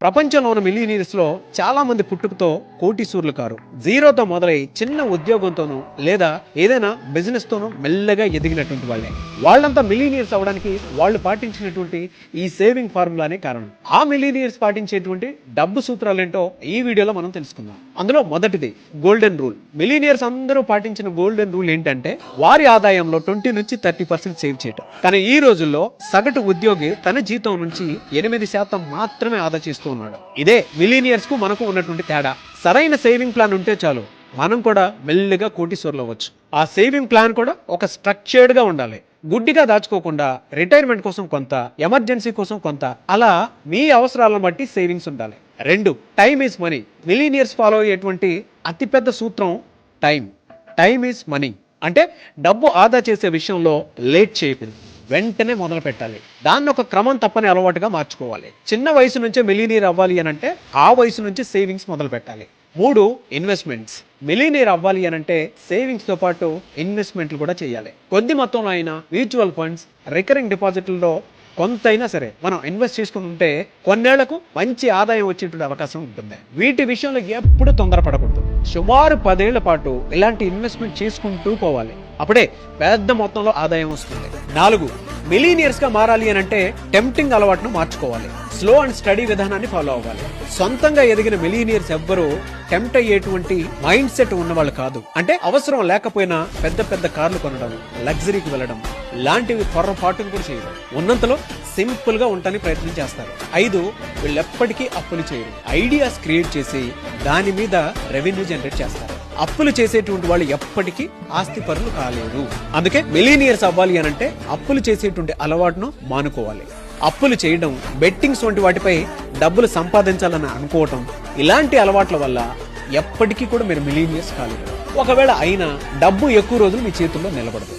ప్రపంచంలో ఉన్న మిలియనీర్స్ లో చాలా మంది పుట్టుకతో కోటీశ్వరులు కారు. జీరోతో మొదలై చిన్న ఉద్యోగంతోనూ లేదా ఏదైనా బిజినెస్ తోనూ మెల్లగా ఎదిగినటువంటి వాళ్ళే. వాళ్ళంతా మిలియనీర్స్ అవడానికి వాళ్ళు పాటించినటువంటి ఈ సేవింగ్ ఫార్ములానే కారణం. ఆ మిలియనీర్స్ పాటించేటువంటి డబ్బు సూత్రాలేంటో ఈ వీడియోలో మనం తెలుసుకుందాం. అందులో మొదటిది గోల్డెన్ రూల్. మిలియనీర్స్ అందరూ పాటించిన గోల్డెన్ రూల్ ఏంటంటే వారి ఆదాయంలో 20 నుంచి 30% సేవ్ చేయటం. కానీ ఈ రోజుల్లో సగటు ఉద్యోగి తన జీతం నుంచి 8% మాత్రమే ఆదా చేస్తూ ఉన్నాడు. ఇదే మిలియనీర్స్ కు మనకు ఉన్నటువంటి తేడా. సరైన సేవింగ్ ప్లాన్ ఉంటే చాలు మనం కూడా మెల్లిగా కోటీశ్వరులు అవ్వచ్చు. ఆ సేవింగ్ ప్లాన్ కూడా ఒక స్ట్రక్చర్డ్ గా ఉండాలి. గుడ్డిగా దాచుకోకుండా రిటైర్మెంట్ కోసం కొంత, ఎమర్జెన్సీ కోసం కొంత, అలా మీ అవసరాలను బట్టి సేవింగ్స్ ఉండాలి. 2, time is money. Millionaires follow అయ్యేటువంటి అతిపెద్ద సూత్రం టైం. టైమ్ ఈజ్ మనీ అంటే డబ్బు ఆదా చేసే విషయంలో లేట్ చేయకూడదు, వెంటనే మొదలు పెట్టాలి. దాన్ని ఒక క్రమం తప్పని అలవాటుగా మార్చుకోవాలి. చిన్న వయసు నుంచే మిలియనీర్ అవ్వాలి అని అంటే ఆ వయసు నుంచి సేవింగ్స్ మొదలు పెట్టాలి. 3, ఇన్వెస్ట్మెంట్స్. మిలియనీర్ అవ్వాలి అని అంటే సేవింగ్స్ తో పాటు ఇన్వెస్ట్మెంట్లు కూడా చేయాలి. కొద్ది మొత్తంలో అయినా మ్యూచువల్ ఫండ్స్, రికరింగ్ డిపాజిట్లలో కొంతైనా సరే మనం ఇన్వెస్ట్ చేసుకుంటుంటే కొన్నేళ్లకు మంచి ఆదాయం వచ్చేటువంటి అవకాశం ఉంటుంది. వీటి విషయంలో ఎప్పుడు తొందరపడకూడదు. సుమారు 10 ఏళ్ల పాటు ఇలాంటి ఇన్వెస్ట్మెంట్ చేసుకుంటూ పోవాలి. అప్పుడే పెద్ద మొత్తంలో ఆదాయం వస్తుంది. 4, మిలియనీర్స్ గా మారాలి అని అంటే టెంప్టింగ్ అలవాటును మార్చుకోవాలి. స్లో అండ్ స్టడీ విధానాన్ని ఫాలో అవ్వాలి. సొంతంగా ఎదిగిన మిలియనీర్స్ ఎవ్వరూ టెంప్ట్ అయ్యేటువంటి మైండ్ సెట్ ఉన్నవాళ్ళు కాదు. అంటే అవసరం లేకపోయినా పెద్ద పెద్ద కార్లు కొనడం, లగ్జరీకి వెళ్ళడం లాంటివి పొరపాటును కూడా చేయరు. ఉన్నంతలో సింపుల్ గా ఉండటానికి ప్రయత్నం చేస్తారు. 5, వీళ్ళెప్పటికీ అప్పులు చేయరు. ఐడియాస్ క్రియేట్ చేసి దాని మీద రెవెన్యూ జనరేట్ చేస్తారు. అప్పులు చేసేటువంటి వాళ్ళు ఎప్పటికీ ఆస్తి పరులు కాలేరు. అందుకే మిలియనీర్స్ అవ్వాలి అని అంటే అప్పులు చేసేటువంటి అలవాటును మానుకోవాలి. అప్పులు చేయడం, బెట్టింగ్స్ వంటి వాటిపై డబ్బులు సంపాదించాలని అనుకోవటం, ఇలాంటి అలవాట్ల వల్ల ఎప్పటికీ కూడా మీరు మిలియనీర్స్ కాలేరు. ఒకవేళ అయినా డబ్బు ఎక్కువ రోజులు మీ చేతుల్లో నిలబడదు.